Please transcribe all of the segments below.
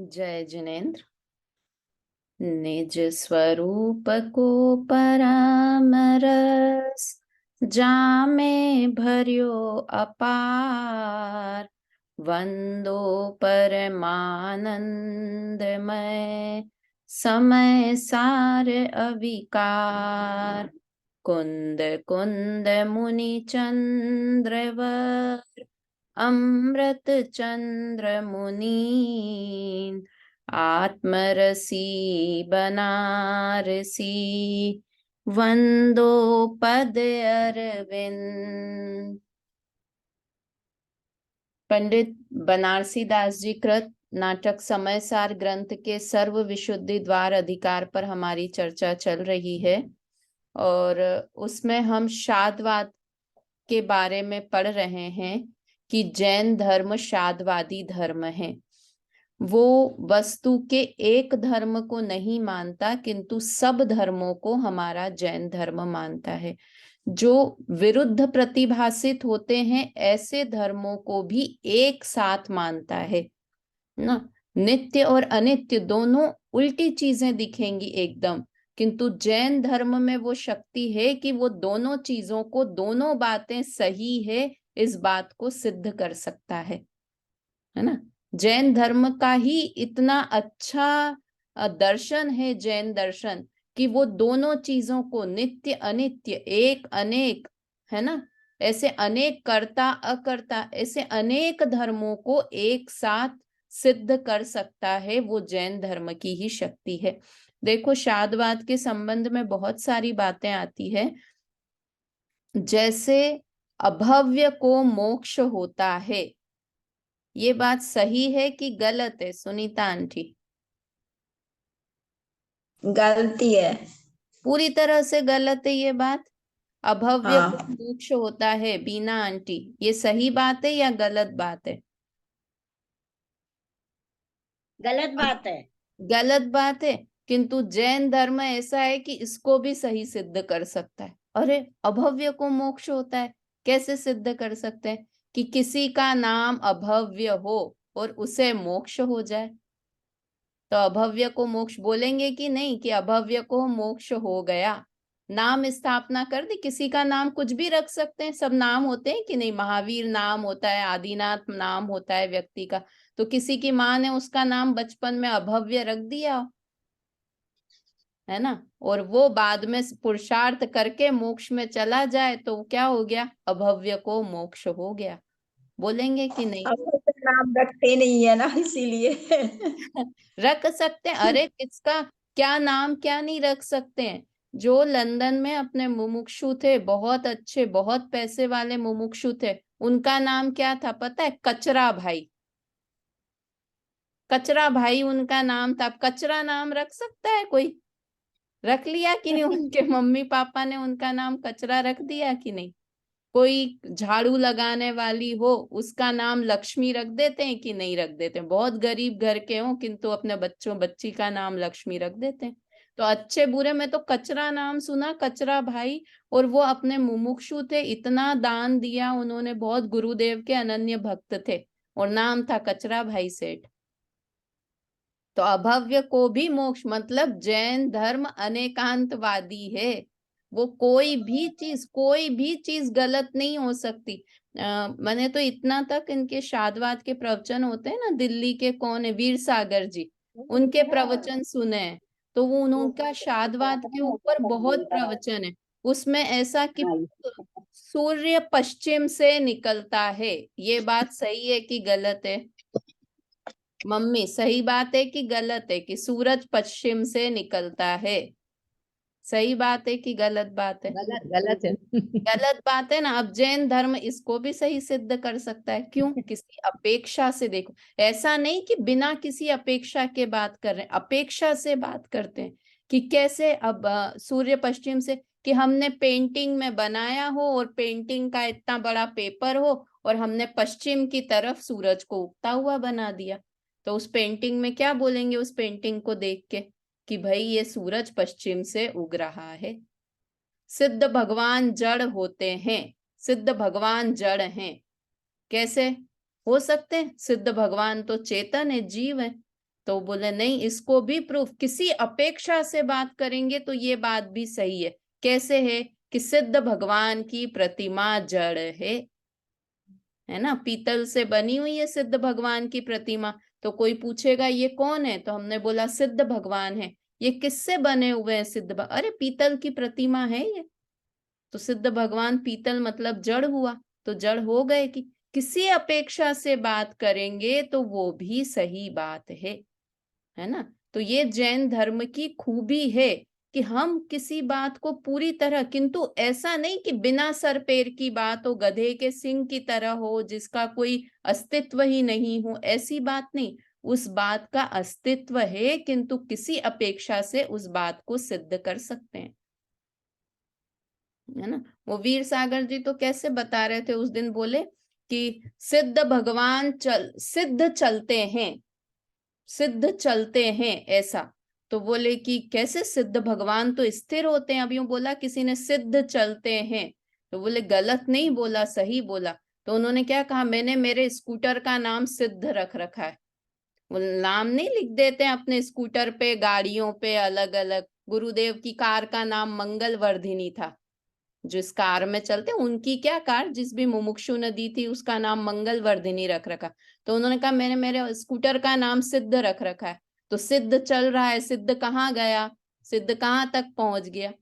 जय जिनेन्द्र। निज स्वरूप को परामरस, जामे भर्यो अपार। वंदो परमानंदमय, समय सार अविकार। कुंद कुंद मुनि चंद्रवर, अमृत चंद्र मुनीन। आत्मरसी बनारसी, वंदो पद अरविंद। पंडित बनारसी दास जी कृत नाटक समय सार ग्रंथ के सर्व विशुद्धि द्वार अधिकार पर हमारी चर्चा चल रही है और उसमें हम शादवाद के बारे में पढ़ रहे हैं कि जैन धर्म शादवादी धर्म है। वो वस्तु के एक धर्म को नहीं मानता, किंतु सब धर्मों को हमारा जैन धर्म मानता है। जो विरुद्ध प्रतिभासित होते हैं ऐसे धर्मों को भी एक साथ मानता है ना। नित्य और अनित्य दोनों उल्टी चीजें दिखेंगी एकदम, किंतु जैन धर्म में वो शक्ति है कि वो दोनों चीजों को, दोनों बातें सही है इस बात को सिद्ध कर सकता है ना। जैन धर्म का ही इतना अच्छा दर्शन है जैन दर्शन कि वो दोनों चीजों को, नित्य अनित्य, एक अनेक, है ना, ऐसे अनेक कर्ता अकर्ता, ऐसे अनेक धर्मों को एक साथ सिद्ध कर सकता है। वो जैन धर्म की ही शक्ति है। देखो, शादवाद के संबंध में बहुत सारी बातें आती है, जैसे अभव्य को मोक्ष होता है। ये बात सही है कि गलत है सुनीता आंटी? गलती है। पूरी तरह से गलत है ये बात। अभव्य को हाँ, मोक्ष होता है बीना आंटी, ये सही बात है या गलत बात है? गलत बात है। गलत बात है, किंतु जैन धर्म ऐसा है कि इसको भी सही सिद्ध कर सकता है। अरे, अभव्य को मोक्ष होता है, कैसे सिद्ध कर सकते हैं कि किसी का नाम अभव्य हो और उसे मोक्ष हो जाए? तो अभव्य को मोक्ष बोलेंगे कि नहीं कि अभव्य को मोक्ष हो गया? नाम स्थापना कर दी, किसी का नाम कुछ भी रख सकते हैं, सब नाम होते हैं कि नहीं? महावीर नाम होता है, आदिनाथ नाम होता है व्यक्ति का। तो किसी की माँ ने उसका नाम बचपन में अभव्य रख दिया, है ना, और वो बाद में पुरुषार्थ करके मोक्ष में चला जाए तो क्या हो गया? अभव्य को मोक्ष हो गया। बोलेंगे कि नहीं? अब तो नाम रखते नहीं है ना, इसीलिए। रख सकते हैं। अरे, किसका क्या नाम क्या नहीं रख सकते हैं। जो लंदन में अपने मुमुक्षु थे, बहुत अच्छे, बहुत पैसे वाले मुमुक्षु थे, उनका नाम क्या था पता है? कचरा भाई। कचरा भाई उनका नाम था। अब कचरा नाम रख सकता है कोई? रख लिया कि नहीं? उनके मम्मी पापा ने उनका नाम कचरा रख दिया कि नहीं? कोई झाड़ू लगाने वाली हो, उसका नाम लक्ष्मी रख देते हैं कि नहीं रख देते? बहुत गरीब घर के हो किंतु अपने बच्चों बच्ची का नाम लक्ष्मी रख देते हैं। तो अच्छे बुरे में तो कचरा नाम सुना, कचरा भाई। और वो अपने मुमुक्षु थे, इतना दान दिया उन्होंने, बहुत गुरुदेव के अनन्य भक्त थे, और नाम था कचरा भाई सेठ। तो अभव्य को भी मोक्ष, मतलब जैन धर्म अनेकांतवादी है। वो कोई भी चीज गलत नहीं हो सकती। मैंने तो इतना तक, इनके शादवाद के प्रवचन होते हैं ना, दिल्ली के कौन है, वीर सागर जी, उनके प्रवचन सुने हैं। तो वो उनका शादवाद के ऊपर बहुत प्रवचन है। उसमें ऐसा कि सूर्य पश्चिम से निकलता है, ये बात सही है कि गलत है? मम्मी, सही बात है कि गलत है कि सूरज पश्चिम से निकलता है? सही बात है कि गलत बात है? गलत गलत है। गलत बात है ना। अब जैन धर्म इसको भी सही सिद्ध कर सकता है। क्यों? किसी अपेक्षा से। देखो, ऐसा नहीं कि बिना किसी अपेक्षा के बात कर रहे हैं, अपेक्षा से बात करते हैं। कि कैसे? अब सूर्य पश्चिम से, कि हमने पेंटिंग में बनाया हो और पेंटिंग का इतना बड़ा पेपर हो और हमने पश्चिम की तरफ सूरज को उगता हुआ बना दिया, तो उस पेंटिंग में क्या बोलेंगे उस पेंटिंग को देख के? कि भाई ये सूरज पश्चिम से उग रहा है। सिद्ध भगवान जड़ होते हैं, सिद्ध भगवान जड़ हैं। कैसे हो सकते हैं? सिद्ध भगवान तो चेतन है, जीव है। तो बोले नहीं, इसको भी प्रूफ, किसी अपेक्षा से बात करेंगे तो ये बात भी सही है। कैसे है? कि सिद्ध भगवान की प्रतिमा जड़ है ना, पीतल से बनी हुई है सिद्ध भगवान की प्रतिमा। तो कोई पूछेगा ये कौन है, तो हमने बोला सिद्ध भगवान है। ये किससे बने हुए हैं अरे पीतल की प्रतिमा है ये, तो सिद्ध भगवान पीतल मतलब जड़ हुआ, तो जड़ हो गए। कि किसी अपेक्षा से बात करेंगे तो वो भी सही बात है ना। तो ये जैन धर्म की खूबी है कि हम किसी बात को पूरी तरह, किंतु ऐसा नहीं कि बिना सर पैर की बात हो, गधे के सिंग की तरह हो, जिसका कोई अस्तित्व ही नहीं हो, ऐसी बात नहीं। उस बात का अस्तित्व है, किंतु किसी अपेक्षा से उस बात को सिद्ध कर सकते हैं, है ना। वो वीर सागर जी तो कैसे बता रहे थे उस दिन, बोले कि सिद्ध भगवान सिद्ध चलते हैं, सिद्ध चलते हैं ऐसा। तो बोले कि कैसे, सिद्ध भगवान तो स्थिर होते हैं। अब यूं बोला किसी ने सिद्ध चलते हैं, तो बोले गलत नहीं बोला, सही बोला। तो उन्होंने क्या कहा, मैंने मेरे स्कूटर का नाम सिद्ध रख रखा है। वो नाम नहीं लिख देते हैं अपने स्कूटर पे, गाड़ियों पे अलग अलग। गुरुदेव की कार का नाम मंगल वर्धिनी था, जिस कार में चलते, उनकी क्या कार, जिस भी मुमुक्षु नदी थी उसका नाम मंगल वर्धिनी रख रखा। तो उन्होंने कहा मैंने मेरे स्कूटर का नाम सिद्ध रख रखा है। तो सिद्ध चल रहा है, सिद्ध कहाँ गया, सिद्ध कहाँ तक पहुंच गया।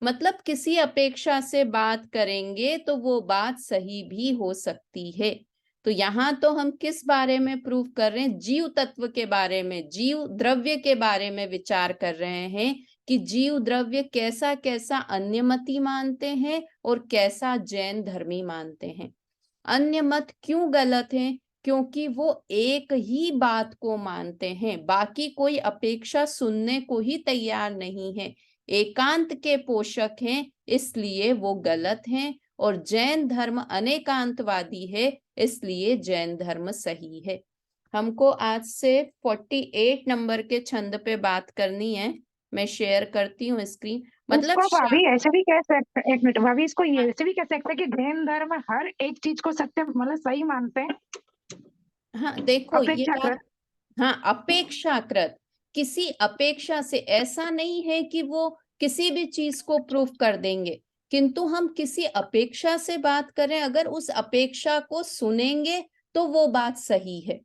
मतलब किसी अपेक्षा से बात करेंगे तो वो बात सही भी हो सकती है। तो यहाँ तो हम किस बारे में प्रूव कर रहे हैं, जीव तत्व के बारे में, जीव द्रव्य के बारे में विचार कर रहे हैं कि जीव द्रव्य कैसा कैसा अन्यमति मानते हैं और कैसा जैन धर्मी मानते हैं। अन्य मत क्यों गलत है? क्योंकि वो एक ही बात को मानते हैं, बाकी कोई अपेक्षा सुनने को ही तैयार नहीं है, एकांत के पोषक हैं, इसलिए वो गलत हैं। और जैन धर्म अनेकांतवादी है, इसलिए जैन धर्म सही है। हमको आज से 48 नंबर के छंद पे बात करनी है। मैं शेयर करती हूँ स्क्रीन। मतलब इसको भाभी ऐसे भी कह सकते, एक मिनट भाभी, इसको ये ऐसे भी कह सकते हैं कि जैन धर्म हर एक चीज को सत्य मतलब सही मानते हैं। हाँ देखो ये बात, अपेक्षाकृत। हाँ अपेक्षाकृत, किसी अपेक्षा से, ऐसा नहीं है कि वो किसी भी चीज को प्रूफ कर देंगे, किंतु हम किसी अपेक्षा से बात करें, अगर उस अपेक्षा को सुनेंगे तो वो बात सही है।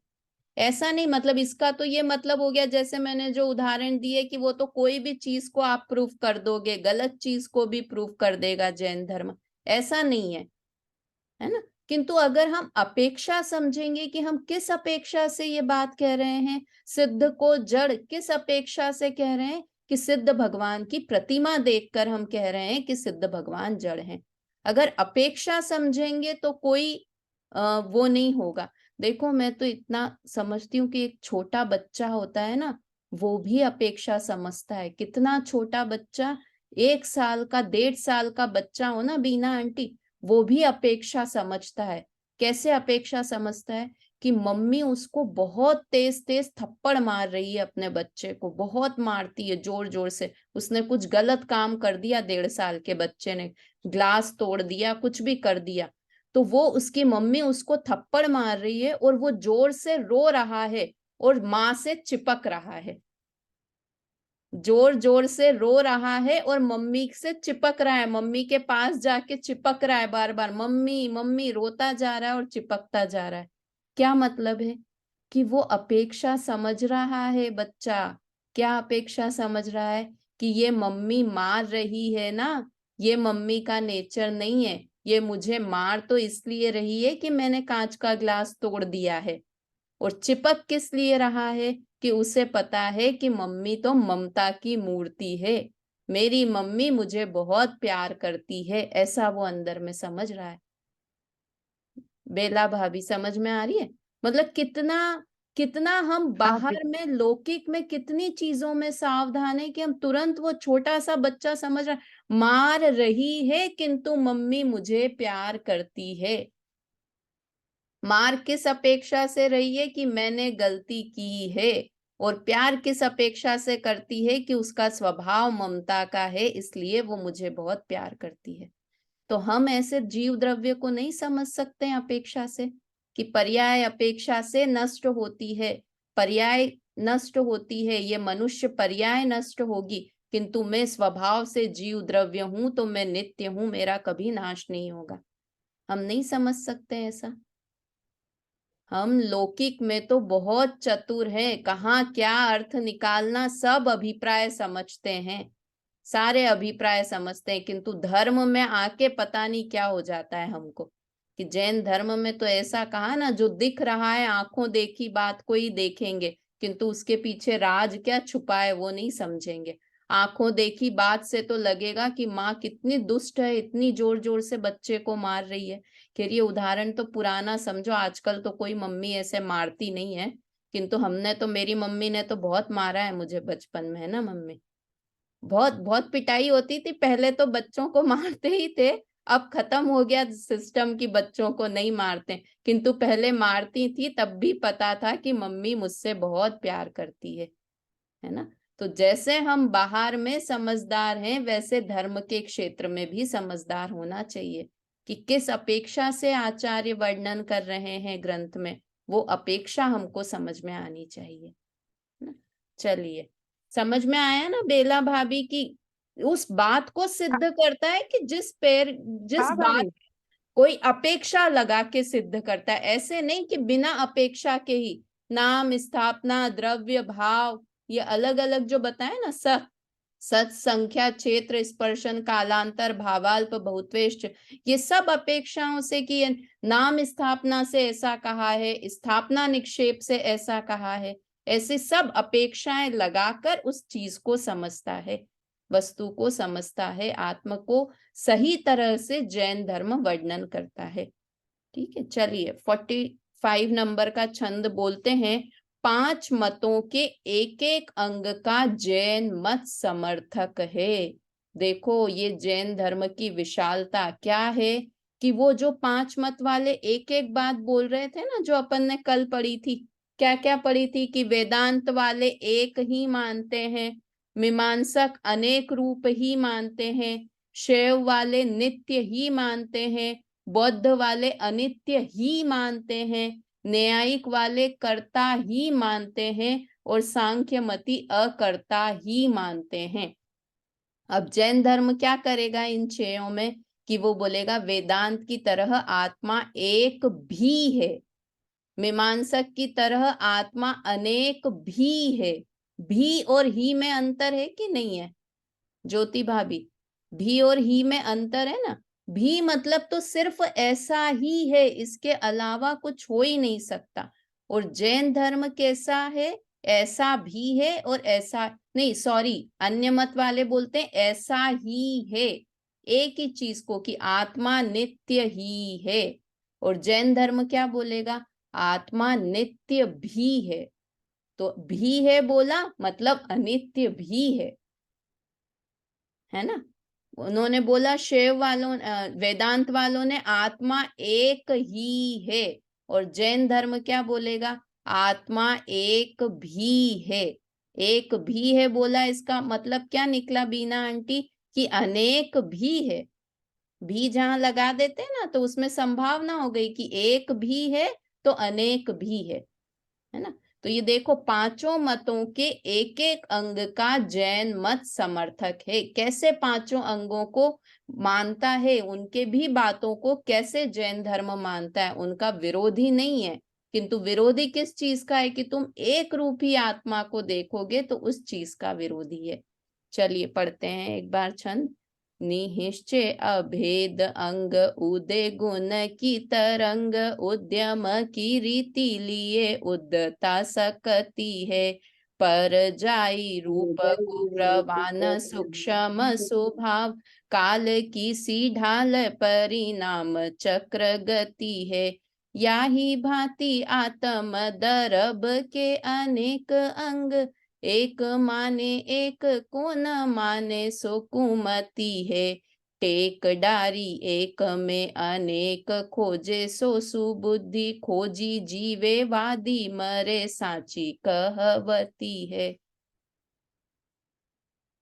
ऐसा नहीं, मतलब इसका तो ये मतलब हो गया, जैसे मैंने जो उदाहरण दिए कि वो तो कोई भी चीज को आप प्रूफ कर दोगे, गलत चीज को भी प्रूफ कर देगा जैन धर्म, ऐसा नहीं है ना। किंतु अगर हम अपेक्षा समझेंगे कि हम किस अपेक्षा से ये बात कह रहे हैं, सिद्ध को जड़ किस अपेक्षा से कह रहे हैं, कि सिद्ध भगवान की प्रतिमा देखकर हम कह रहे हैं कि सिद्ध भगवान जड़ हैं। अगर अपेक्षा समझेंगे तो कोई वो नहीं होगा। देखो मैं तो इतना समझती हूँ कि एक छोटा बच्चा होता है ना, वो भी अपेक्षा समझता है। कितना छोटा बच्चा, 1 साल का, 1.5 साल का बच्चा हो ना बीना आंटी, वो भी अपेक्षा समझता है। कैसे अपेक्षा समझता है? कि मम्मी उसको बहुत तेज तेज थप्पड़ मार रही है, अपने बच्चे को बहुत मारती है जोर जोर से। उसने कुछ गलत काम कर दिया, 1.5 साल के बच्चे ने ग्लास तोड़ दिया, कुछ भी कर दिया, तो वो उसकी मम्मी उसको थप्पड़ मार रही है और वो जोर से रो रहा है और माँ से चिपक रहा है, जोर जोर से रो रहा है और मम्मी से चिपक रहा है, मम्मी के पास जाके चिपक रहा है, बार बार मम्मी मम्मी रोता जा रहा है और चिपकता जा रहा है। क्या मतलब है? कि वो अपेक्षा समझ रहा है बच्चा। क्या अपेक्षा समझ रहा है? कि ये मम्मी मार रही है ना, ये मम्मी का नेचर नहीं है, ये मुझे मार तो इसलिए रही है कि मैंने कांच का ग्लास तोड़ दिया है। और चिपक किस लिए रहा है? कि उसे पता है कि मम्मी तो ममता की मूर्ति है, मेरी मम्मी मुझे बहुत प्यार करती है, ऐसा वो अंदर में समझ रहा है। बेला भाभी समझ में आ रही है? मतलब कितना कितना हम बाहर में लौकिक में कितनी चीजों में सावधान है कि हम तुरंत, वो छोटा सा बच्चा समझ रहा है मार रही है किंतु मम्मी मुझे प्यार करती है। मार किस अपेक्षा से रही है? कि मैंने गलती की है। और प्यार किस अपेक्षा से करती है? कि उसका स्वभाव ममता का है, इसलिए वो मुझे बहुत प्यार करती है। तो हम ऐसे जीव द्रव्य को नहीं समझ सकते हैं अपेक्षा से, कि पर्याय अपेक्षा से नष्ट होती है, पर्याय नष्ट होती है, ये मनुष्य पर्याय नष्ट होगी, किंतु मैं स्वभाव से जीव द्रव्य हूं, तो मैं नित्य हूं, मेरा कभी नाश नहीं होगा। हम नहीं समझ सकते ऐसा। हम लौकिक में तो बहुत चतुर हैं, कहाँ क्या अर्थ निकालना सब अभिप्राय समझते हैं, सारे अभिप्राय समझते हैं, किंतु धर्म में आके पता नहीं क्या हो जाता है हमको। कि जैन धर्म में तो ऐसा कहा ना, जो दिख रहा है आंखों देखी बात को ही देखेंगे, किंतु उसके पीछे राज क्या छुपा है वो नहीं समझेंगे। आंखों देखी बात से तो लगेगा कि माँ कितनी दुष्ट है, इतनी जोर जोर से बच्चे को मार रही है। खैर ये उदाहरण तो पुराना समझो, आजकल तो कोई मम्मी ऐसे मारती नहीं है, किंतु हमने तो, मेरी मम्मी ने तो बहुत मारा है मुझे बचपन में, है ना मम्मी? बहुत बहुत पिटाई होती थी पहले, तो बच्चों को मारते ही थे, अब खत्म हो गया सिस्टम की बच्चों को नहीं मारते, किंतु पहले मारती थी, तब भी पता था कि मम्मी मुझसे बहुत प्यार करती है ना? तो जैसे हम बाहर में समझदार हैं, वैसे धर्म के क्षेत्र में भी समझदार होना चाहिए कि किस अपेक्षा से आचार्य वर्णन कर रहे हैं ग्रंथ में, वो अपेक्षा हमको समझ में आनी चाहिए ना। चलिए, समझ में आया ना बेला भाभी की उस बात को सिद्ध करता है कि जिस हाँ बात भाभी। कोई अपेक्षा लगा के सिद्ध करता है, ऐसे नहीं कि बिना अपेक्षा के ही नाम स्थापना द्रव्य भाव ये अलग अलग जो बताए ना, सत संख्या क्षेत्र स्पर्शन कालांतर भावाल्प बहुत्वेष्ट, ये सब अपेक्षाओं से कि नाम स्थापना से ऐसा कहा है, स्थापना निक्षेप से ऐसा कहा है, ऐसे सब अपेक्षाएं लगाकर उस चीज को समझता है, वस्तु को समझता है, आत्मा को सही तरह से जैन धर्म वर्णन करता है। ठीक है, चलिए 45 नंबर का छंद बोलते हैं। 5 मतों के एक एक अंग का जैन मत समर्थक है। देखो ये जैन धर्म की विशालता क्या है कि वो जो 5 मत वाले एक एक बात बोल रहे थे ना, जो अपन ने कल पढ़ी थी, क्या क्या पढ़ी थी कि वेदांत वाले एक ही मानते हैं, मीमांसक अनेक रूप ही मानते हैं, शैव वाले नित्य ही मानते हैं, बौद्ध वाले अनित्य ही मानते हैं, न्यायिक वाले कर्ता ही मानते हैं, और सांख्य मति अकर्ता ही मानते हैं। अब जैन धर्म क्या करेगा इन छयों में कि वो बोलेगा वेदांत की तरह आत्मा एक भी है, मीमांसक की तरह आत्मा अनेक भी है। भी और ही में अंतर है कि नहीं है ज्योति भाभी? भी और ही में अंतर है ना। भी मतलब तो सिर्फ ऐसा ही है, इसके अलावा कुछ हो ही नहीं सकता। और जैन धर्म कैसा है? ऐसा भी है और ऐसा नहीं, सॉरी, अन्य मत वाले बोलते हैं ऐसा ही है, एक ही चीज को, कि आत्मा नित्य ही है। और जैन धर्म क्या बोलेगा? आत्मा नित्य भी है। तो भी है बोला मतलब अनित्य भी है ना। उन्होंने बोला शैव वालों वेदांत वालों ने आत्मा एक ही है, और जैन धर्म क्या बोलेगा? आत्मा एक भी है। एक भी है बोला, इसका मतलब क्या निकला बीना आंटी? कि अनेक भी है। भी जहां लगा देते हैं ना, तो उसमें संभावना हो गई कि एक भी है तो अनेक भी है ना। तो ये देखो पांचों मतों के एक एक अंग का जैन मत समर्थक है। कैसे पांचों अंगों को मानता है, उनके भी बातों को कैसे जैन धर्म मानता है, उनका विरोधी नहीं है, किंतु विरोधी किस चीज का है कि तुम एक रूपी आत्मा को देखोगे तो उस चीज का विरोधी है। चलिए पढ़ते हैं एक बार छंद। निश्चय अभेद अंग उदय गुण की तरंग, उद्यम की रीति लिए उद्धता सकती है, पर जाई रूप को प्रवान सूक्ष्म स्वभाव, काल की सी ढाल परिणाम चक्र गति है, या ही भांति आत्म दरब के अनेक अंग, एक माने एक को न माने सो कुमति है, टेक डारी एक में अनेक खोजे सो सुबुद्धि, खोजी जीवे वादी मरे साची कहवती है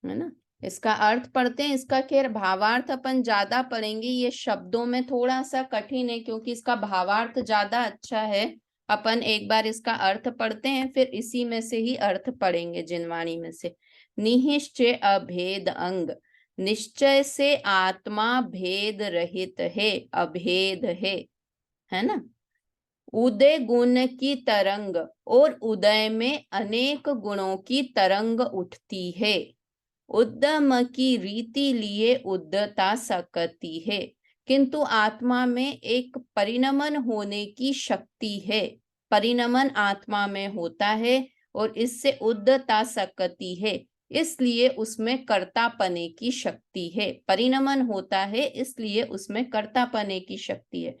ना। इसका अर्थ पढ़ते हैं। इसका खैर भावार्थ अपन ज्यादा पढ़ेंगे, ये शब्दों में थोड़ा सा कठिन है क्योंकि इसका भावार्थ ज्यादा अच्छा है, अपन एक बार इसका अर्थ पढ़ते हैं, फिर इसी में से ही अर्थ पढ़ेंगे जिनवाणी में से। निश्चय अभेद अंग, निश्चय से आत्मा भेद रहित है, अभेद है ना। उदय गुण की तरंग, और उदय में अनेक गुणों की तरंग उठती है। उद्यम की रीति लिए उद्यता सकती है, किंतु आत्मा में एक परिणमन होने की शक्ति है। परिणमन आत्मा में होता है और इससे उद्यता सकती है, इसलिए उसमें कर्तापने की शक्ति है। परिणमन होता है इसलिए उसमें कर्तापने की शक्ति है।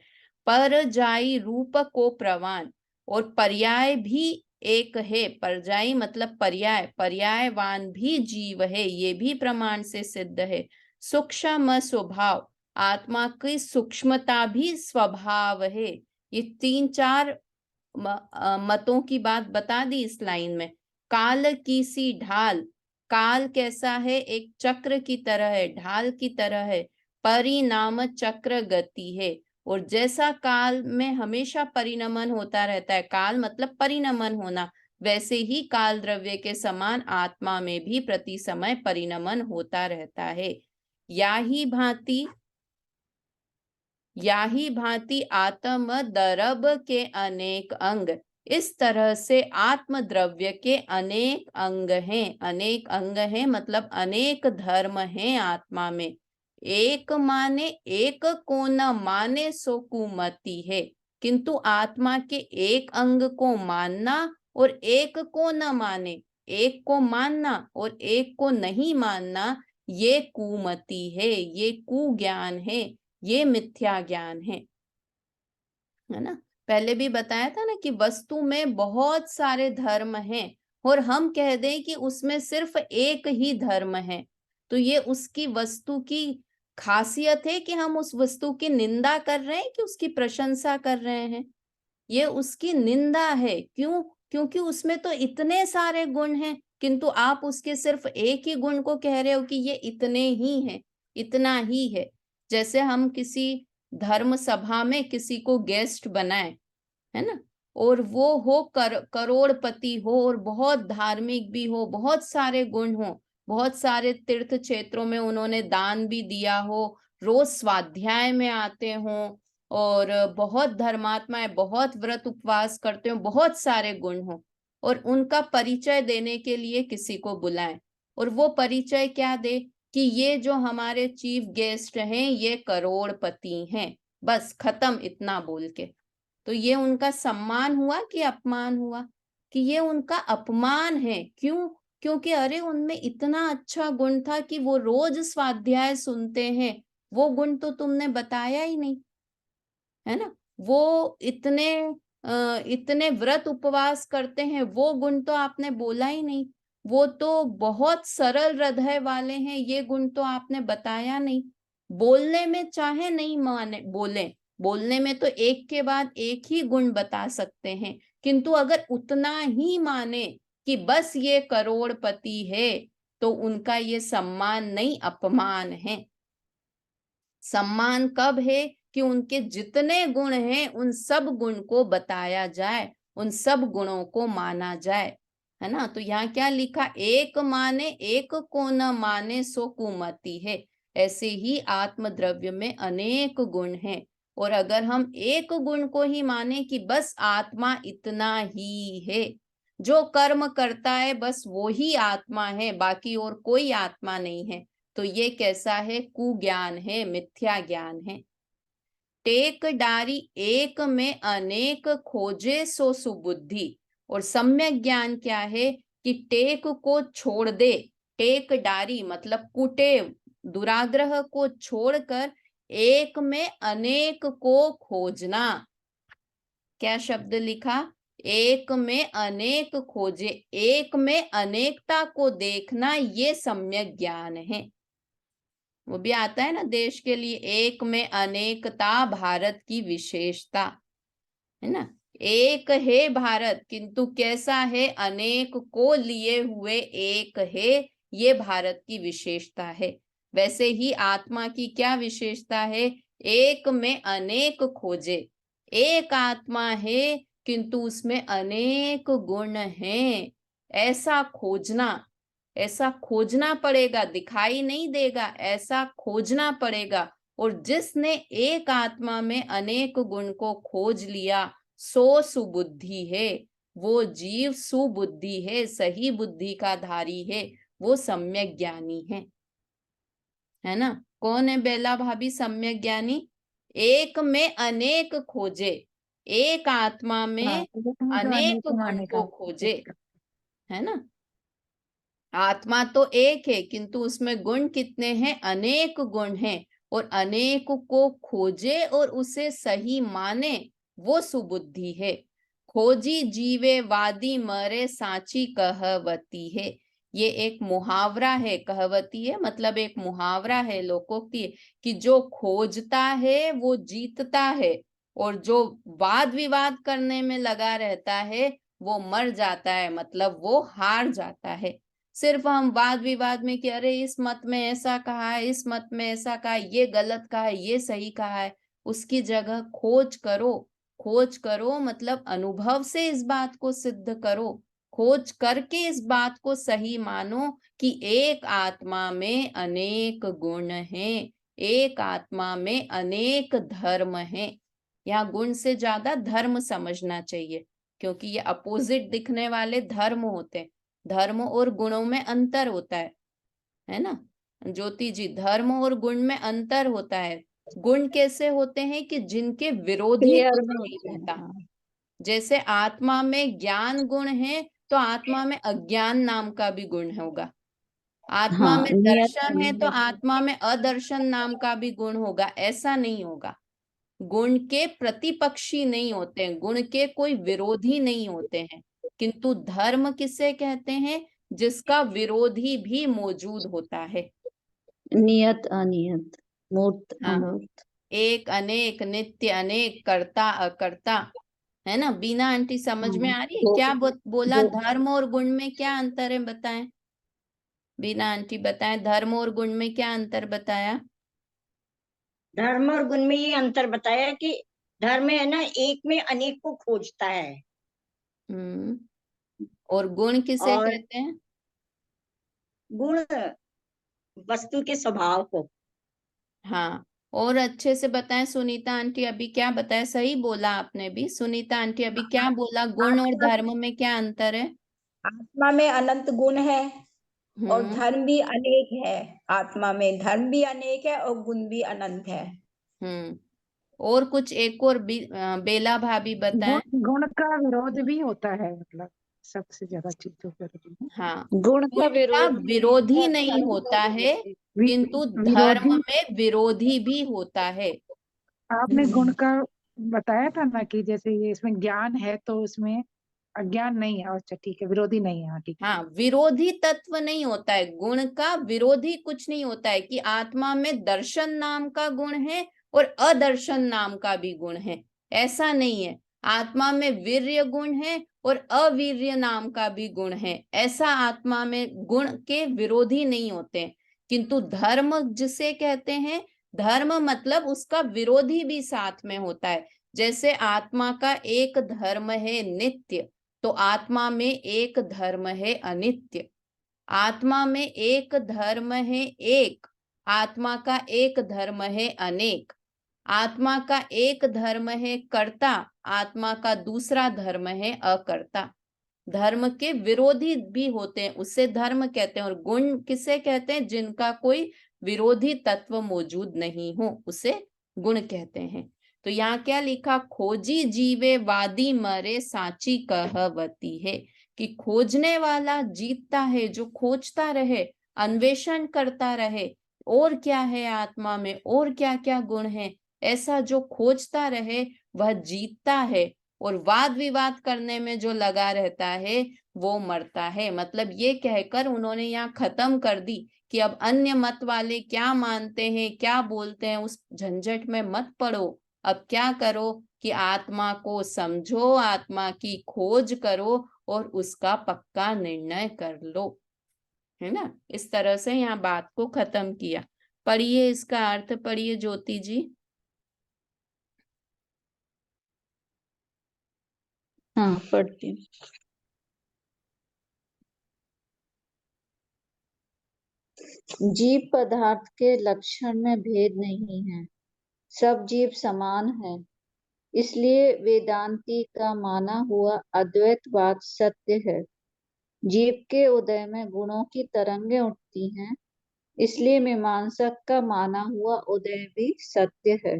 परजाई रूप को प्रवान, और पर्याय भी एक है। परजाई मतलब पर्याय, पर्यायवान भी जीव है, ये भी प्रमाण से सिद्ध है। सूक्ष्म स्वभाव, आत्मा की सूक्ष्मता भी स्वभाव है। ये 3-4 मतों की बात बता दी इस लाइन में। काल की सी ढाल, काल कैसा है? एक चक्र की तरह है, ढाल की तरह है। परिणाम चक्र गति है, और जैसा काल में हमेशा परिणमन होता रहता है, काल मतलब परिणमन होना, वैसे ही काल द्रव्य के समान आत्मा में भी प्रति समय परिणमन होता रहता है। याही भांति आत्म दरब के अनेक अंग, इस तरह से आत्म द्रव्य के अनेक अंग हैं। अनेक अंग हैं मतलब अनेक धर्म हैं आत्मा में। एक माने एक को न माने सो कुमति है, किंतु आत्मा के एक अंग को मानना और एक को न माने, एक को मानना और एक को नहीं मानना, ये कुमति है, ये कुज्ञान है, ये मिथ्या ज्ञान है ना। पहले भी बताया था ना कि वस्तु में बहुत सारे धर्म हैं और हम कह दें कि उसमें सिर्फ एक ही धर्म है, तो ये उसकी वस्तु की खासियत है कि हम उस वस्तु की निंदा कर रहे हैं कि उसकी प्रशंसा कर रहे हैं? ये उसकी निंदा है। क्यों? क्योंकि उसमें तो इतने सारे गुण हैं, किंतु आप उसके सिर्फ एक ही गुण को कह रहे हो कि ये इतने ही हैं, इतना ही है। जैसे हम किसी धर्म सभा में किसी को गेस्ट बनाए, है ना, और वो हो करोड़पति हो और बहुत धार्मिक भी हो, बहुत सारे गुण हो, बहुत सारे तीर्थ क्षेत्रों में उन्होंने दान भी दिया हो, रोज स्वाध्याय में आते हो और बहुत धर्मात्मा है, बहुत व्रत उपवास करते हो, बहुत सारे गुण हो, और उनका परिचय देने के लिए किसी को बुलाएं, और वो परिचय क्या दे कि ये जो हमारे चीफ गेस्ट हैं ये करोड़पति हैं, बस खत्म, इतना बोल के। तो ये उनका सम्मान हुआ कि अपमान हुआ? कि ये उनका अपमान है। क्यों? क्योंकि अरे उनमें इतना अच्छा गुण था कि वो रोज स्वाध्याय सुनते हैं, वो गुण तो तुमने बताया ही नहीं, है ना। वो इतने व्रत उपवास करते हैं, वो गुण तो आपने बोला ही नहीं। वो तो बहुत सरल हृदय वाले हैं, ये गुण तो आपने बताया नहीं। बोलने में चाहे नहीं माने बोलने में तो एक के बाद एक ही गुण बता सकते हैं, किंतु अगर उतना ही माने कि बस ये करोड़पति है, तो उनका ये सम्मान नहीं, अपमान है। सम्मान कब है? कि उनके जितने गुण हैं उन सब गुण को बताया जाए, उन सब गुणों को माना जाए, है ना। तो यहाँ क्या लिखा? एक माने एक को न माने सो कुमति है। ऐसे ही आत्म द्रव्य में अनेक गुण हैं, और अगर हम एक गुण को ही माने कि बस आत्मा इतना ही है, जो कर्म करता है बस वो ही आत्मा है, बाकी और कोई आत्मा नहीं है, तो ये कैसा है? कुज्ञान है, मिथ्या ज्ञान है। टेक डारी एक में अनेक खोजे सो सुबुद्धि, और सम्यक ज्ञान क्या है? कि टेक को छोड़ दे। टेक डारी मतलब कुटेव, दुराग्रह को छोड़कर एक में अनेक को खोजना। क्या शब्द लिखा? एक में अनेक खोजे, एक में अनेकता को देखना, ये सम्यक ज्ञान है। वो भी आता है ना देश के लिए, एक में अनेकता भारत की विशेषता, है ना। एक है भारत, किंतु कैसा है? अनेक को लिए हुए एक है, ये भारत की विशेषता है। वैसे ही आत्मा की क्या विशेषता है? एक में अनेक खोजे। एक आत्मा है किंतु उसमें अनेक गुण हैं, ऐसा खोजना पड़ेगा, दिखाई नहीं देगा, ऐसा खोजना पड़ेगा। और जिसने एक आत्मा में अनेक गुण को खोज लिया सो सुबुद्धि है, वो जीव सुबुद्धि है, सही बुद्धि का धारी है, वो सम्यक ज्ञानी है ना। कौन है बेला भाभी सम्यक ज्ञानी? एक में अनेक खोजे, एक आत्मा में जो अनेक अनेकों गुण माने को का खोजे, है ना। आत्मा तो एक है किंतु उसमें गुण कितने हैं? अनेक गुण हैं। और अनेक को खोजे और उसे सही माने, वो सुबुद्धि है। खोजी जीवे वादी मरे साची कहवती है। ये एक मुहावरा है, कहवती है मतलब एक मुहावरा है, लोकोक्ति है कि जो खोजता है वो जीतता है, और जो वाद विवाद करने में लगा रहता है वो मर जाता है, मतलब वो हार जाता है। सिर्फ हम वाद विवाद में कि अरे इस मत में ऐसा कहा है, इस मत में ऐसा कहा है, ये गलत कहा है, ये सही कहा है, उसकी जगह खोज करो। खोज करो मतलब अनुभव से इस बात को सिद्ध करो, खोज करके इस बात को सही मानो कि एक आत्मा में अनेक गुण हैं, एक आत्मा में अनेक धर्म हैं। यहाँ गुण से ज्यादा धर्म समझना चाहिए, क्योंकि ये अपोजिट दिखने वाले धर्म होते हैं। धर्म और गुणों में अंतर होता है ना ज्योति जी? धर्म और गुण में अंतर होता है। गुण कैसे होते हैं कि जिनके विरोधी पेयर कुछ में नहीं होते हैं। होता। हाँ। जैसे आत्मा में ज्ञान गुण है तो आत्मा में अज्ञान नाम का भी गुण होगा। आत्मा हाँ, में नियत दर्शन है तो आत्मा में अदर्शन नाम का भी गुण होगा। ऐसा नहीं होगा। गुण के प्रतिपक्षी नहीं होते हैं, गुण के कोई विरोधी नहीं होते हैं। किंतु धर्म किसे कहते हैं? जिसका विरोधी भी मौजूद होता है। नियत अनियत, मूर्त हाँ, अमूर्त। एक अनेक, नित्य अनेक, कर्ता अकर्ता, है ना। बीना आंटी समझ में आ रही है क्या बोला? धर्म और गुण में क्या अंतर है बताएं। बीना आंटी बताएं, धर्म और गुण में क्या अंतर बताया? धर्म और गुण में ये अंतर बताया कि धर्म है ना, एक में अनेक को खोजता है, और गुण किसे और कहते हैं? गुण वस्तु के स्वभाव को। हाँ, और अच्छे से बताएं सुनीता आंटी, अभी क्या बताया? सही बोला आपने भी। सुनीता आंटी अभी क्या बोला? गुण और आत्मा धर्म में क्या अंतर है? आत्मा में अनंत गुण है और हम्म धर्म भी अनेक है। आत्मा में धर्म भी अनेक है और गुण भी अनंत है। हम्म और कुछ एक और बेला भाभी बताएं। गुण का विरोध भी होता है, मतलब सबसे ज्यादा चीजों पर हाँ, गुण का गुण का विरोध विरोधी नहीं होता है किंतु धर्म विरोधी। में विरोधी भी होता है। आपने गुण का बताया था ना कि जैसे ये इसमें ज्ञान है तो उसमें अज्ञान नहीं है। अच्छा ठीक है, विरोधी नहीं है। हाँ ठीक है। हाँ, विरोधी तत्व नहीं होता है। गुण का विरोधी कुछ नहीं होता है कि आत्मा में दर्शन नाम का गुण है और अदर्शन नाम का भी गुण है, ऐसा नहीं है। आत्मा में वीर्य गुण है और अवीर्य नाम का भी गुण है, ऐसा आत्मा में गुण के विरोधी नहीं होते हैं। किंतु धर्म जिसे कहते हैं, धर्म मतलब उसका विरोधी भी साथ में होता है। जैसे आत्मा का एक धर्म है नित्य, तो आत्मा में एक धर्म है अनित्य। आत्मा में एक धर्म है एक, आत्मा का एक धर्म है अनेक। आत्मा का एक धर्म है कर्ता, आत्मा का दूसरा धर्म है अकर्ता। धर्म के विरोधी भी होते हैं, उससे धर्म कहते हैं। और गुण किसे कहते हैं? जिनका कोई विरोधी तत्व मौजूद नहीं हो, उसे गुण कहते हैं। तो यहाँ क्या लिखा? खोजी जीवे वादी मरे साची कहवती है, कि खोजने वाला जीतता है, जो खोजता रहे, अन्वेषण करता रहे, और क्या है आत्मा में, और क्या क्या गुण है, ऐसा जो खोजता रहे वह जीतता है। और वाद विवाद करने में जो लगा रहता है वो मरता है। मतलब ये कहकर उन्होंने यहाँ खत्म कर दी कि अब अन्य मत वाले क्या मानते हैं, क्या बोलते हैं, उस झंझट में मत पड़ो। अब क्या करो कि आत्मा को समझो, आत्मा की खोज करो और उसका पक्का निर्णय कर लो, है ना। इस तरह से यहाँ बात को खत्म किया। पढ़िए, इसका अर्थ पढ़िए ज्योति जी। हाँ, पढ़ती हूँ। जीव पदार्थ के लक्षण में भेद नहीं है, सब जीव समान है। इसलिए वेदांती का माना हुआ अद्वैतवाद सत्य है। जीव के उदय में गुणों की तरंगें उठती हैं, इसलिए मीमांसक का माना हुआ उदय भी सत्य है।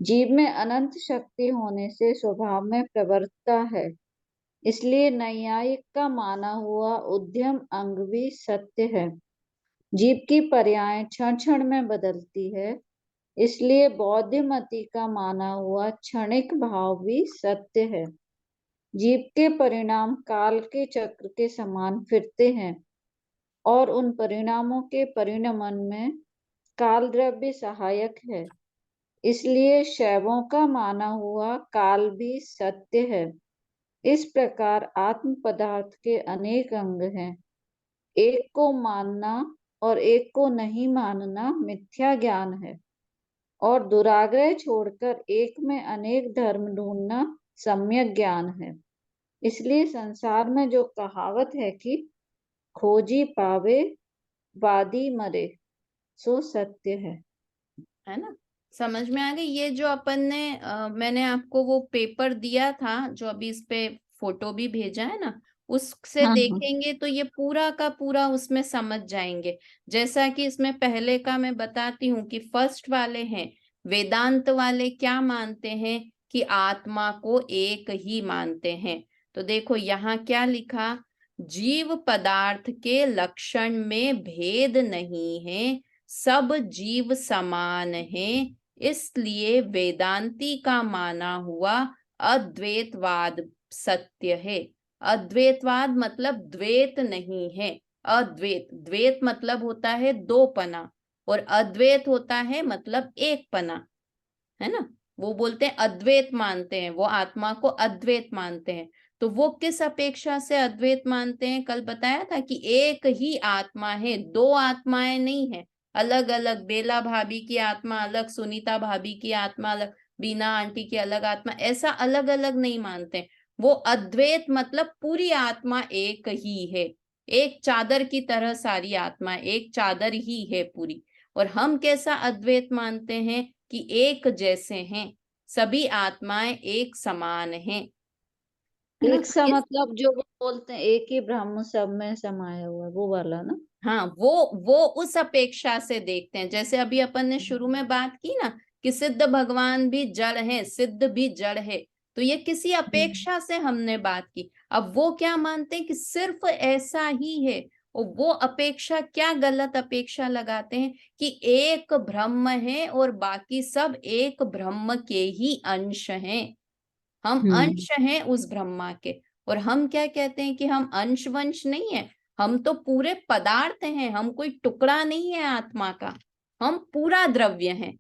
जीव में अनंत शक्ति होने से स्वभाव में प्रवृत्ता है, इसलिए नैयायिक का माना हुआ उद्यम अंग भी सत्य है। जीव की पर्याय क्षण क्षण में बदलती है, इसलिए बौद्ध मति का माना हुआ क्षणिक भाव भी सत्य है। जीव के परिणाम काल के चक्र के समान फिरते हैं और उन परिणामों के परिणमन में काल द्रव्य सहायक है, इसलिए शैवों का माना हुआ काल भी सत्य है। इस प्रकार आत्म पदार्थ के अनेक अंग हैं, एक को मानना और एक को नहीं मानना मिथ्या ज्ञान है, और दुराग्रह छोड़कर एक में अनेक धर्म ढूंढना सम्यक ज्ञान है। इसलिए संसार में जो कहावत है कि खोजी पावे वादी मरे, सो सत्य है ना। समझ में आ गई। ये जो अपन ने मैंने आपको वो पेपर दिया था जो अभी इस पे फोटो भी भेजा है ना, उससे हाँ। देखेंगे तो ये पूरा का पूरा उसमें समझ जाएंगे। जैसा कि इसमें पहले का मैं बताती हूँ कि फर्स्ट वाले हैं वेदांत वाले क्या मानते हैं कि आत्मा को एक ही मानते हैं। तो देखो यहाँ क्या लिखा, जीव पदार्थ के लक्षण में भेद नहीं है, सब जीव समान हैं, इसलिए वेदांती का माना हुआ अद्वैतवाद सत्य है। अद्वैतवाद मतलब द्वैत नहीं है, अद्वैत। द्वैत मतलब होता है दो पना, और अद्वैत होता है मतलब एक पना, है ना। वो बोलते हैं अद्वैत मानते हैं, वो आत्मा को अद्वैत मानते हैं। तो वो किस अपेक्षा से अद्वैत मानते हैं, कल बताया था कि एक ही आत्मा है, दो आत्माएं नहीं है अलग अलग। बेला भाभी की आत्मा अलग, सुनीता भाभी की आत्मा अलग, बीना आंटी की अलग आत्मा, ऐसा अलग अलग नहीं मानते। वो अद्वैत मतलब पूरी आत्मा एक ही है, एक चादर की तरह सारी आत्मा एक चादर ही है पूरी। और हम कैसा अद्वैत मानते हैं कि एक जैसे हैं, सभी आत्माएं एक समान हैं, है ना। एक सा मतलब जो वो बोलते हैं एक ही ब्रह्म सब में समाया हुआ, वो वाला ना। हाँ, वो उस अपेक्षा से देखते हैं। जैसे अभी अपन ने शुरू में बात की ना कि सिद्ध भगवान भी जड़ है, सिद्ध भी जड़ है, तो ये किसी अपेक्षा से हमने बात की। अब वो क्या मानते हैं कि सिर्फ ऐसा ही है, और वो अपेक्षा क्या गलत अपेक्षा लगाते हैं कि एक ब्रह्म है और बाकी सब एक ब्रह्म के ही अंश हैं, हम अंश हैं उस ब्रह्मा के। और हम क्या कहते हैं कि हम अंश वंश नहीं है, हम तो पूरे पदार्थ हैं, हम कोई टुकड़ा नहीं है आत्मा का, हम पूरा द्रव्य हैं,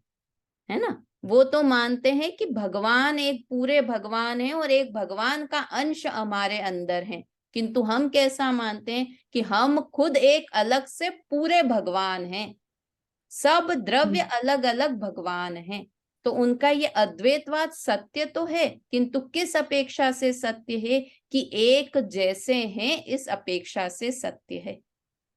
है ना। वो तो मानते हैं कि भगवान एक पूरे भगवान है और एक भगवान का अंश हमारे अंदर है। किंतु हम कैसा मानते हैं कि हम खुद एक अलग से पूरे भगवान हैं, सब द्रव्य अलग अलग भगवान हैं। तो उनका ये अद्वैतवाद सत्य तो है, किंतु किस अपेक्षा से सत्य है कि एक जैसे हैं, इस अपेक्षा से सत्य है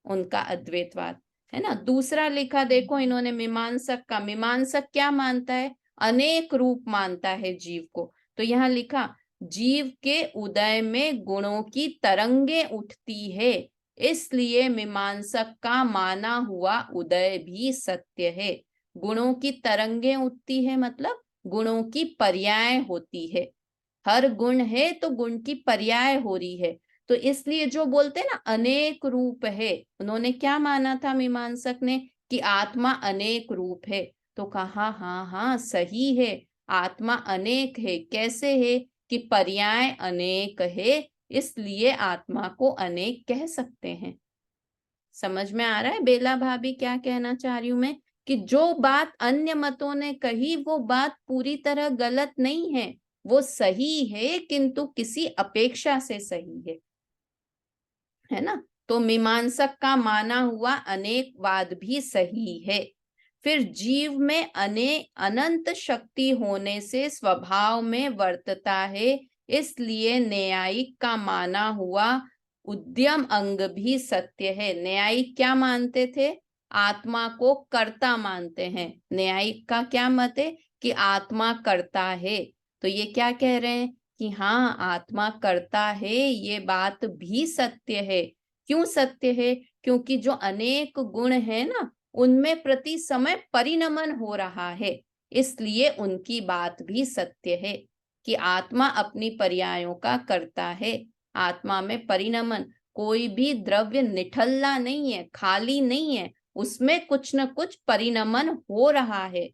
उनका अद्वैतवाद, है ना। दूसरा लिखा देखो इन्होंने मीमांसक का, मीमांसक क्या मानता है, अनेक रूप मानता है जीव को। तो यहाँ लिखा जीव के उदय में गुणों की तरंगे उठती है, इसलिए मीमांसक का माना हुआ उदय भी सत्य है। गुणों की तरंगे उठती है मतलब गुणों की पर्याय होती है, हर गुण है तो गुण की पर्याय हो रही है। तो इसलिए जो बोलते हैं ना अनेक रूप है, उन्होंने क्या माना था मीमांसक ने कि आत्मा अनेक रूप है। तो कहा हाँ हाँ सही है, आत्मा अनेक है। कैसे है कि पर्याय अनेक है, इसलिए आत्मा को अनेक कह सकते हैं। समझ में आ रहा है बेला भाभी क्या कहना चाह रही हूं मैं, कि जो बात अन्य मतों ने कही वो बात पूरी तरह गलत नहीं है, वो सही है किंतु किसी अपेक्षा से सही है ना। तो मीमांसक का माना हुआ अनेकवाद भी सही है। फिर जीव में अनंत शक्ति होने से स्वभाव में वर्तता है, इसलिए न्यायिक का माना हुआ उद्यम अंग भी सत्य है। न्यायिक क्या मानते थे? आत्मा को कर्ता मानते हैं। न्यायिक का क्या मत है? कि आत्मा कर्ता है। तो ये क्या कह रहे हैं कि हाँ, आत्मा कर्ता है, ये बात भी सत्य है। क्यों सत्य है? क्योंकि जो अनेक गुण है ना, उनमें प्रति समय परिणमन हो रहा है, इसलिए उनकी बात भी सत्य है कि आत्मा अपनी पर्यायों का करता है। आत्मा में परिणमन, कोई भी द्रव्य निठल्ला नहीं है, खाली नहीं है, उसमें कुछ न कुछ परिणमन हो रहा है।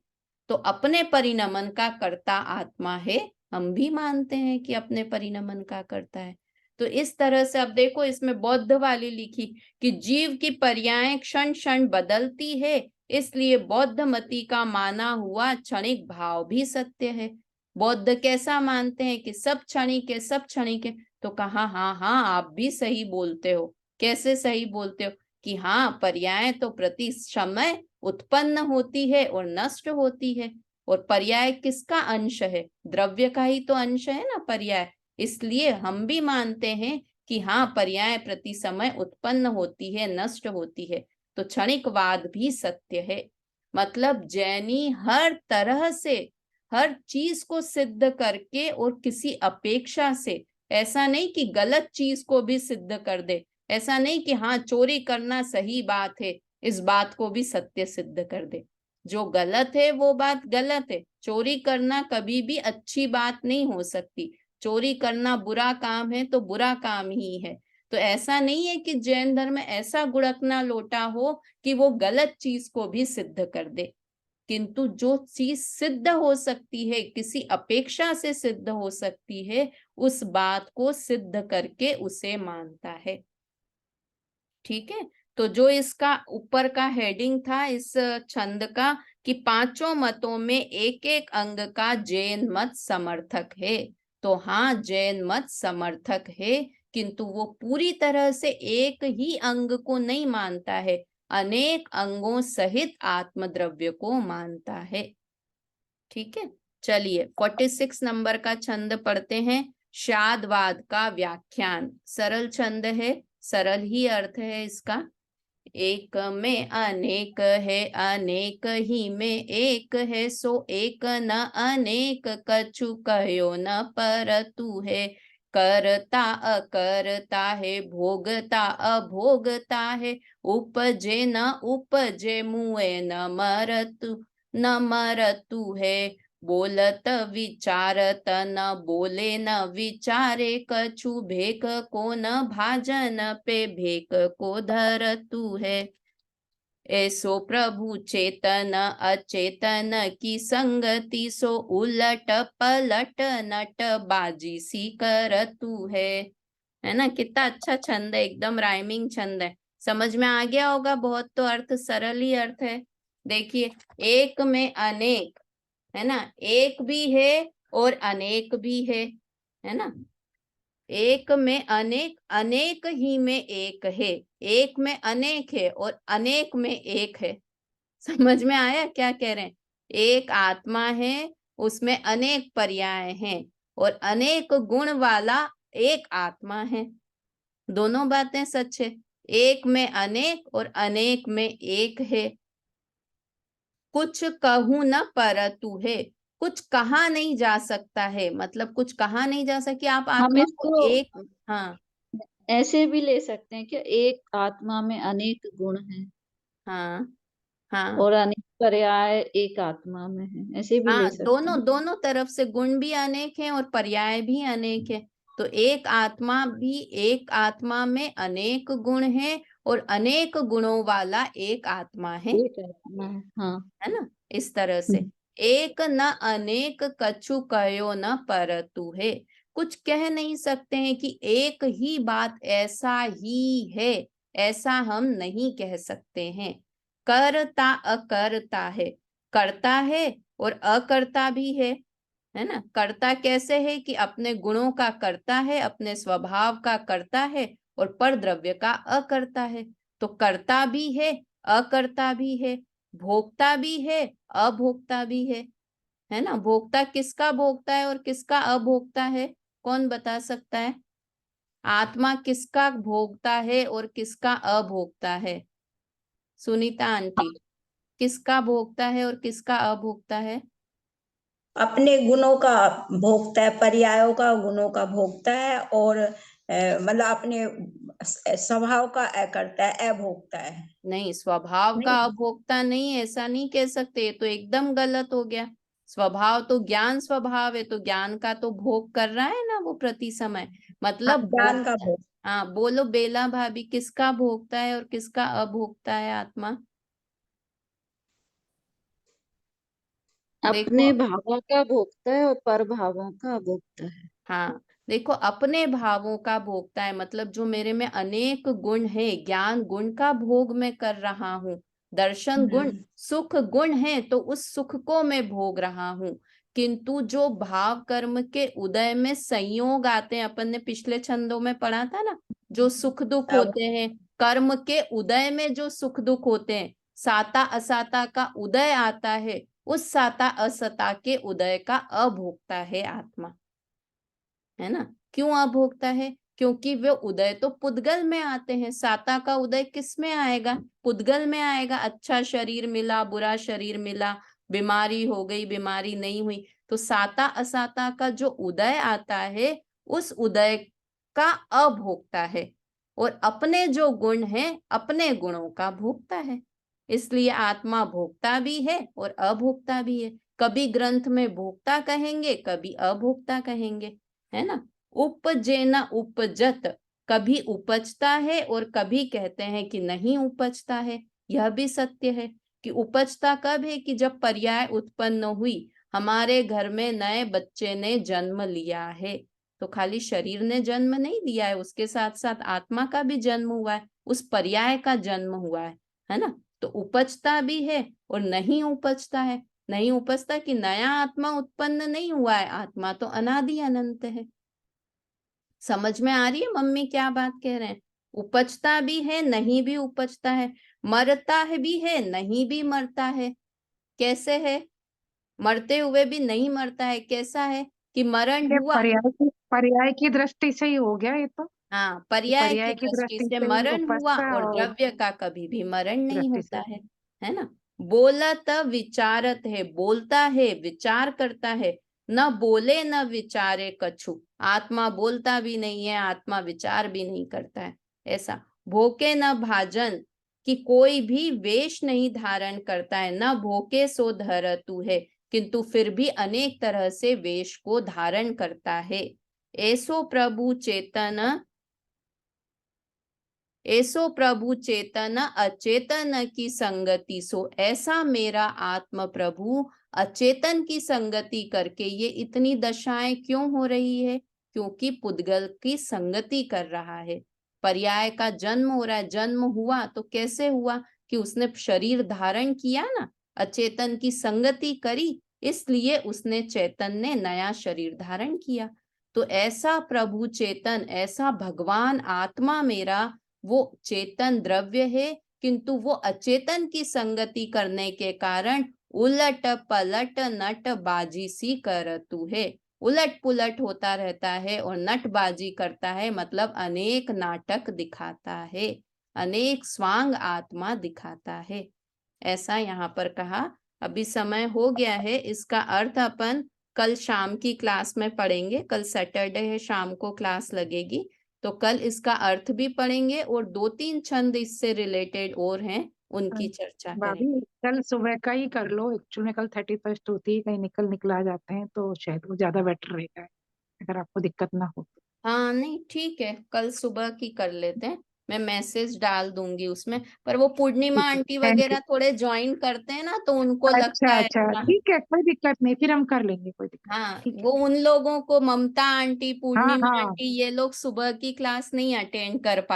तो अपने परिणमन का कर्ता आत्मा है। हम भी मानते हैं कि अपने परिणमन का करता है। तो इस तरह से अब देखो, इसमें बौद्ध वाली लिखी कि जीव की पर्यायें क्षण क्षण बदलती है, इसलिए बौद्ध मति का माना हुआ क्षणिक भाव भी सत्य है। बौद्ध कैसा मानते हैं कि सब क्षणिक है, सब क्षणिक है। तो कहा हाँ हाँ, आप भी सही बोलते हो। कैसे सही बोलते हो? कि हाँ, पर्याय तो प्रति समय उत्पन्न होती है और नष्ट होती है। और पर्याय किसका अंश है? द्रव्य का ही तो अंश है ना पर्याय। इसलिए हम भी मानते हैं कि हाँ, पर्याय प्रति समय उत्पन्न होती है, नष्ट होती है। तो क्षणिकवाद भी सत्य है। मतलब जैनी हर तरह से हर चीज को सिद्ध करके और किसी अपेक्षा से, ऐसा नहीं कि गलत चीज को भी सिद्ध कर दे, ऐसा नहीं कि हाँ चोरी करना सही बात है, इस बात को भी सत्य सिद्ध कर दे। जो गलत है वो बात गलत है। चोरी करना कभी भी अच्छी बात नहीं हो सकती। चोरी करना बुरा काम है तो बुरा काम ही है। तो ऐसा नहीं है कि जैन धर्म में ऐसा गुड़कना लोटा हो कि वो गलत चीज को भी सिद्ध कर दे। किंतु जो चीज सिद्ध हो सकती है, किसी अपेक्षा से सिद्ध हो सकती है, उस बात को सिद्ध करके उसे मानता है। ठीक है। तो जो इसका ऊपर का हेडिंग था इस छंद का, कि पांचों मतों में एक एक अंग का जैन मत समर्थक है। तो हाँ, जैन मत समर्थक है, किंतु वो पूरी तरह से एक ही अंग को नहीं मानता है, अनेक अंगों सहित आत्मद्रव्य को मानता है। ठीक है। चलिए 46 नंबर का छंद पढ़ते हैं। शादवाद का व्याख्यान। सरल छंद है, सरल ही अर्थ है इसका। एक में अनेक है, अनेक ही में एक है, सो एक न अनेक कछु कहो न परतु है। करता अकरता है, भोगता अभोगता है, उपजे न उपजे, मुए न मरतु है। बोलत विचारत न बोले न विचारे, कछु भेक को न भाजन पे भेक को धरतु है। ऐसो प्रभु चेतन अचेतन की संगति, सो उलट पलट नट बाजी सी करतु है ना। कितना अच्छा छंद है, एकदम राइमिंग छंद है। समझ में आ गया होगा बहुत। तो अर्थ सरल ही अर्थ है। देखिए, एक में अनेक है ना, एक भी है और अनेक भी है ना। एक में अनेक, अनेक ही में एक है। एक में अनेक है और अनेक में एक है। समझ में आया क्या कह रहे हैं? एक आत्मा है, उसमें अनेक पर्याय हैं, और अनेक गुण वाला एक आत्मा है। दोनों बातें सच है। एक में अनेक और अनेक में एक है। कुछ कहूं न परतु है, कुछ कहा नहीं जा सकता है। मतलब कुछ कहा नहीं जा सकती। आप हम आत्मा को इसको एक, हाँ ऐसे भी ले सकते हैं कि एक आत्मा में अनेक गुण हैं हाँ हाँ और अनेक पर्याय एक आत्मा में है, ऐसे भी ले हाँ, सकते दोनों हैं। दोनों तरफ से गुण भी अनेक हैं और पर्याय भी अनेक है। तो एक आत्मा भी, एक आत्मा में अनेक गुण हैं और अनेक गुणों वाला एक आत्मा है एक आत्मा है, है ना। इस तरह से हाँ। एक न अनेक कछु कहो न परतु है। कुछ कह नहीं सकते हैं कि एक ही बात ऐसा ही है, ऐसा हम नहीं कह सकते हैं। करता अकरता है, करता है और अकर्ता भी है ना। कर्ता कैसे है? कि अपने गुणों का कर्ता है, अपने स्वभाव का कर्ता है, और परद्रव्य का अकर्ता है। तो कर्ता भी है, अकर्ता भी है, भोक्ता भी है, अभोक्ता भी है ना। भोक्ता किसका भोक्ता है और किसका अभोक्ता है? कौन बता सकता है? आत्मा किसका भोगता है और किसका अभोगता है? सुनीता आंटी, किसका भोगता है और किसका अभोगता है? अपने गुणों का भोगता है, पर्यायों का गुणों का भोगता है, और मतलब अपने स्वभाव का करता है, अभोगता है। नहीं, स्वभाव का नहीं, अभोक्ता नहीं, ऐसा नहीं कह सकते, ये तो एकदम गलत हो गया। स्वभाव तो ज्ञान स्वभाव है, तो ज्ञान का तो भोग कर रहा है ना वो प्रति समय, मतलब ज्ञान का भोग। हाँ बोलो बेला भाभी, किसका भोगता है और किसका अभोगता है आत्मा? अपने देखो, भावों का भोगता है और पर भावों का भोगता है। हाँ देखो, अपने भावों का भोगता है मतलब जो मेरे में अनेक गुण है, ज्ञान गुण का भोग मैं कर रहा हूँ, दर्शन गुण, सुख गुण है, तो उस सुख को मैं भोग रहा हूँ। किंतु जो भाव कर्म के उदय में संयोग आते हैं, अपन ने पिछले छंदों में पढ़ा था ना, जो सुख दुख अब होते हैं, कर्म के उदय में जो सुख दुख होते हैं, साता असाता का उदय आता है, उस साता असता के उदय का अभोक्ता है आत्मा, है ना? क्यों अभोक्ता है? क्योंकि वे उदय तो पुद्गल में आते हैं। साता का उदय किस में आएगा? पुद्गल में आएगा। अच्छा शरीर मिला, बुरा शरीर मिला, बीमारी हो गई, बीमारी नहीं हुई, तो साता असाता का जो उदय आता है, उस उदय का अभोक्ता है, और अपने जो गुण हैं, अपने गुणों का भोक्ता है। इसलिए आत्मा भोक्ता भी है और अभोक्ता भी है। कभी ग्रंथ में भोक्ता कहेंगे, कभी अभोक्ता कहेंगे, है ना? उपजेन उपजत, कभी उपजता है और कभी कहते हैं कि नहीं उपजता है। यह भी सत्य है कि उपजता कब है? कि जब पर्याय उत्पन्न हुई, हमारे घर में नए बच्चे ने जन्म लिया है, तो खाली शरीर ने जन्म नहीं दिया है, उसके साथ साथ आत्मा का भी जन्म हुआ है, उस पर्याय का जन्म हुआ है ना? तो उपजता भी है और नहीं उपजता है। नहीं उपजता कि नया आत्मा उत्पन्न नहीं हुआ है, आत्मा तो अनादि अनंत है। समझ में आ रही है मम्मी क्या बात कह रहे हैं? उपजता भी है, नहीं भी उपजता है, मरता है भी है, नहीं भी मरता है। कैसे है? मरते हुए भी नहीं मरता है, कैसा है? कि मरण ये हुआ, पर्याय की दृष्टि से ही हो गया ये तो। हाँ ये पर्याय की पर्याय की दृष्टि दृष्टि से से ही मरण हुआ, उपजता और और द्रव्य का कभी भी मरण नहीं दृष्टि होता से। है ना? बोलत विचारत है, बोलता है, विचार करता है, न बोले न विचारे कछु, आत्मा बोलता भी नहीं है, आत्मा विचार भी नहीं करता है। ऐसा भोके न भाजन, कि कोई भी वेश नहीं धारण करता है, न भोके सो धरतु है, किंतु फिर भी अनेक तरह से वेश को धारण करता है। ऐसो प्रभु चेतन, ऐसो प्रभु चेतन अचेतन की संगति सो, ऐसा मेरा आत्म प्रभु अचेतन की संगति करके ये इतनी दशाएं क्यों हो रही है? क्योंकि पुद्गल की संगति कर रहा है, पर्याय का जन्म हो रहा है। जन्म हुआ तो कैसे हुआ? कि उसने शरीर धारण किया ना, अचेतन की संगति करी, इसलिए उसने चेतन ने नया शरीर धारण किया। तो ऐसा प्रभु चेतन, ऐसा भगवान आत्मा मेरा, वो चेतन द्रव्य है, किंतु वो अचेतन की संगति करने के कारण उलट पलट नट बाजी सी करतु है, उलट पुलट होता रहता है और नटबाजी करता है, मतलब अनेक नाटक दिखाता है, अनेक स्वांग आत्मा दिखाता है, ऐसा यहाँ पर कहा। अभी समय हो गया है, इसका अर्थ अपन कल शाम की क्लास में पढ़ेंगे। कल सैटरडे है, शाम को क्लास लगेगी, तो कल इसका अर्थ भी पढ़ेंगे और 2-3 छंद इससे रिलेटेड और हैं, उनकी चर्चा भाभी करेंगे। कल सुबह का ही कर लो, एक्चुअली में कल 31st होती है, कहीं निकल जाते हैं तो शायद वो ज्यादा बेटर रहेगा, अगर आपको दिक्कत ना हो तो। हाँ नहीं ठीक है, कल सुबह की कर लेते हैं, मैं मैसेज डाल दूंगी उसमें। पर वो पूर्णिमा ठीक है, आंटी थैंक यू। वगैरह थोड़े ज्वाइन करते हैं ना, तो उनको लगता अच्छा है अच्छा, हाँ, ठीक है, कोई दिक्कत नहीं, फिर हम कर लेंगे, कोई दिक्कत नहीं, हाँ ठीक वो है। उन लोगों को, ममता आंटी, हाँ पूर्णिमा हाँ। आंटी, ये लोग सुबह की क्लास नहीं अटेंड कर पा